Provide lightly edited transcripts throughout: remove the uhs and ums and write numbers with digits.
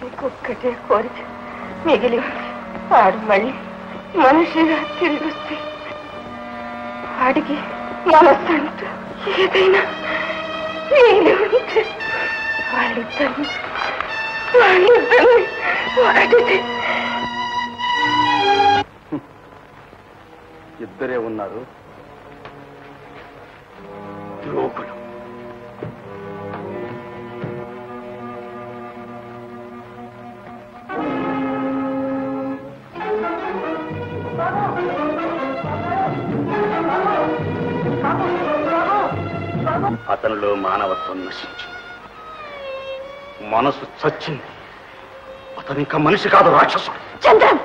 ఇంకొక్కటే కోరిక మిగిలి వాడు మళ్ళీ మనిషిగా తిరిగి వస్తే వాడికి మనసంటూ ఏదైనా మిగిలి ఉంటే వాళ్ళిద్దరిని వాడితే ఇద్దరే ఉన్నారు ద్రోహులు. అతనిలో మానవత్వం నశించింది, మనసు చచ్చింది. అతను ఇంకా మనిషి కాదు, రాక్షసుడు. చంద్రం,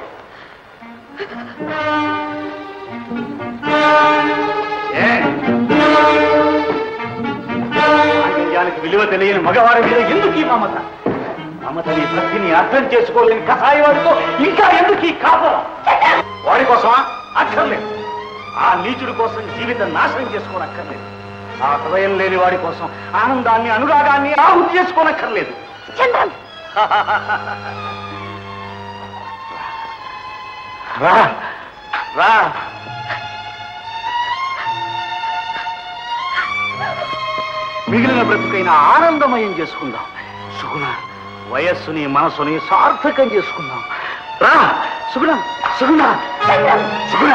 ఆంగల్యానికి విలువ తెలియని మగవారి మీద ఎందుకు ఈ మమత? మమతని భక్తిని అర్థం చేసుకోలేని కసాయి వాడితో ఇంకా ఎందుకు ఈ కాపలా? వాడి కోసమా? అక్కర్లేదు. ఆ నీచుడి కోసం జీవితం నాశనం చేసుకోనక్కర్లేదు. ఆ హృదయం లేని వాడి కోసం ఆనందాన్ని అనురాగాన్ని ఆహుతి చేసుకోనక్కర్లేదు. చంద్రం, రా రా, మిగిలిన బ్రతుకైనా ఆనందమయం చేసుకుందాం. సుగుణ, వయస్సుని మనసుని సార్థకం చేసుకుందాం. రా సుగుణ, సుగుణ, సుగుణ, సుగుణ,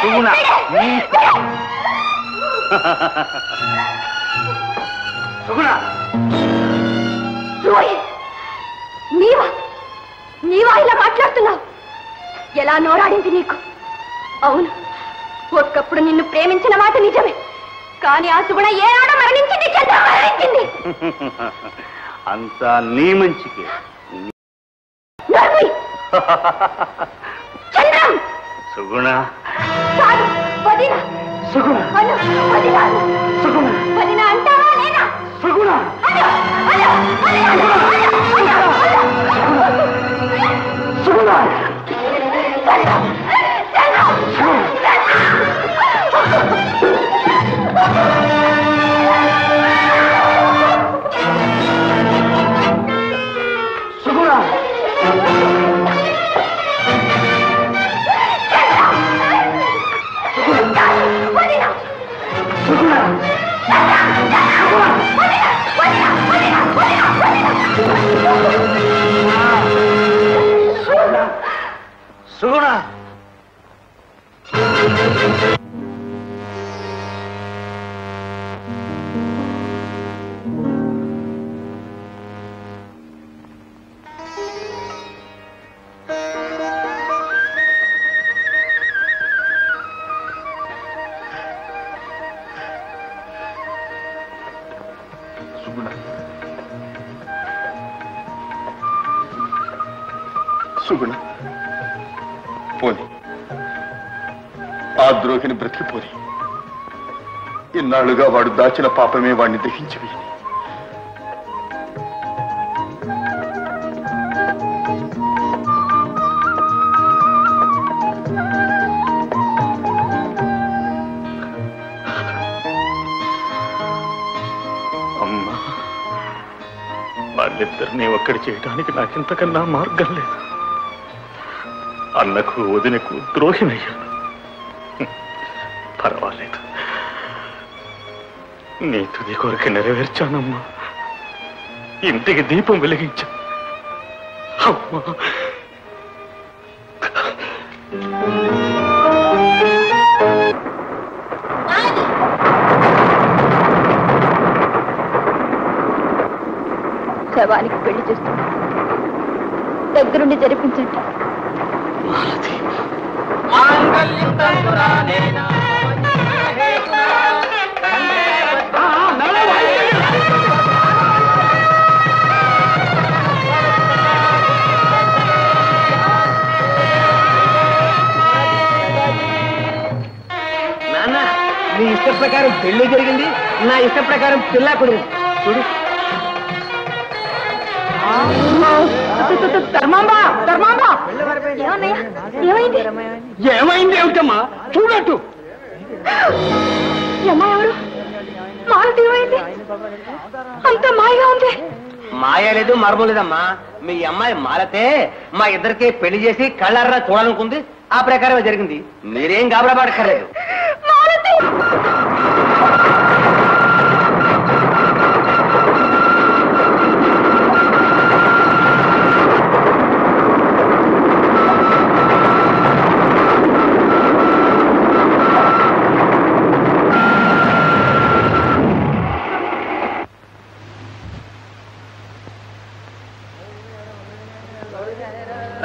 సుగుణ. సుగుణ, నీవా ఇలా మాట్లాడుతున్నావు? ఎలా నోరాడింది నీకు? అవును, ఒక్కప్పుడు నిన్ను ప్రేమించిన మాట నిజమే, కానీ ఆ సుగుణ ఏనాడో మరణించింది. చంద్రం మరణించింది. అంతా నీ మంచికి. చంద్రం, సుగుణ, వదిన, సుగుణ, వదిన, సుగుణ, వదిన అంటావా లేదా? సుగుణ, సుగుణ, సుగుణ. సుగుణ, పోని, ఆ ద్రోహిని బ్రతికిపోని. ఇన్నాళ్లుగా వాడు దాచిన పాపమే వాడిని దహించివేయి. అమ్మా, వాళ్ళిద్దరినీ ఒక్కడి చేయడానికి నాకింతకన్నా మార్గం లేదు. అన్నకు వదినకు ద్రోహినయ్యాను. పర్వాలేదు, నీ తుది కోరిక నెరవేర్చానమ్మా. ఇంటికి దీపం వెలిగించా. అమ్మా, శవానికి పెళ్లి చేస్తున్నా, దగ్గరుండి జరిపించండి. నాన్న, నీ ఇష్ట ప్రకారం పెళ్లి జరిగింది, నా ఇష్ట ప్రకారం పిల్ల కొడుకు. చూడు, ఏమైంది? ఏమైంది ఏమిటమ్మా? చూడట్టు. అమ్మాయి ఎవరు? మాలతి ఏమైంది? అంత మాయగా ఉంది. మాయ లేదు మర్మం లేదమ్మా. మీ అమ్మాయి మాలతే మా ఇద్దరికి పెళ్లి చేసి కళ్ళారా చూడాలనుకుంది. ఆ ప్రకారమే జరిగింది. మీరేం గాబరా పడక్కర్లేదు. మాలతి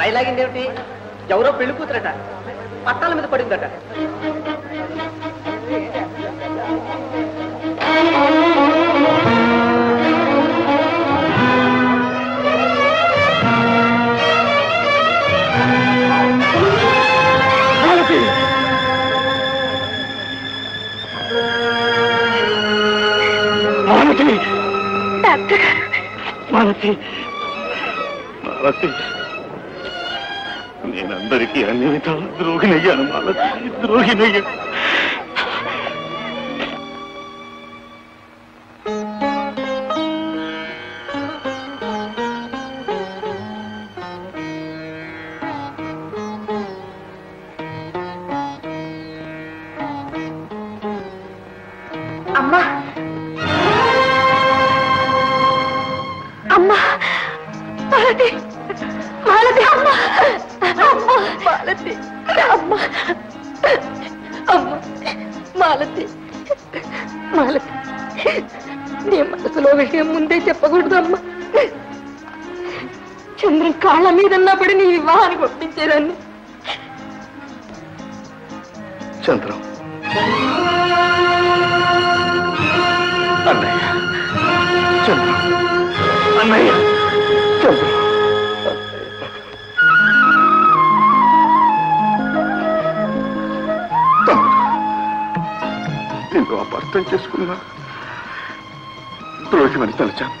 రైలాగింది ఏమిటి? ఎవరో పెళ్లి కూతురట పట్టాల మీద పడిందట. మాలతి మాలతి నేనందరికీ అన్ని విధాలు ద్రోహినయ్యాను మాలతి, ద్రోహినయ్యాను. అమ్మా అమ్మా మాలతి మాలతి అమ్మా అమ్మా మాలతి అమ్మా అమ్మా మాలతి మాలతి నీ మనసులో విషయం ముందే చెప్పకూడదు అమ్మా. చంద్రం కాళ్ళ మీదన్నా పడి నీ వివాహానికి ఒప్పించేదాన్ని. చంద్రం అన్నయ్య, చంద్రం అన్నయ్య, చంద్రం నిన్ను అపార్థం చేసుకున్నా, ద్రోహిమని తలచాను.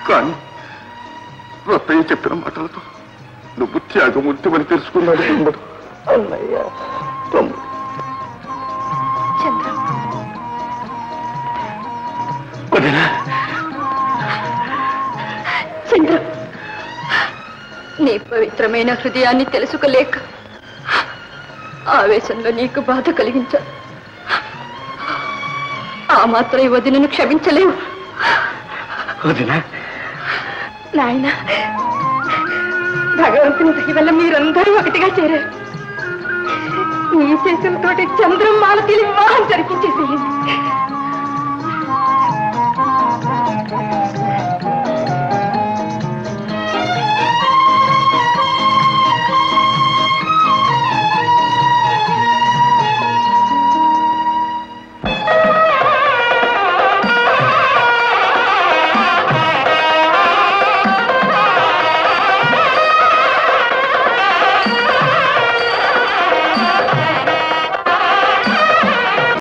కానీ రత్తయ్య చెప్పిన మాటలతో నువ్వు త్యాగమూర్తివని తెలుసుకున్నాడు తమ్ముడు. అన్నయ్య తమ్ముడు. చంద్రం చంద్రం నీ పవిత్రమైన హృదయాన్ని తెలుసుకోలేక ఆవేశంలో నీకు బాధ కలిగించాను. ఆ మాత్రం వదినను క్షమించలేవు. నాయన భగవంతుని దయ వల్ల మీరందరూ ఒకటిగా చేరారు. నీ చేతులతో చంద్రం మాలతిని వివాహం జరిపించేసేయండి.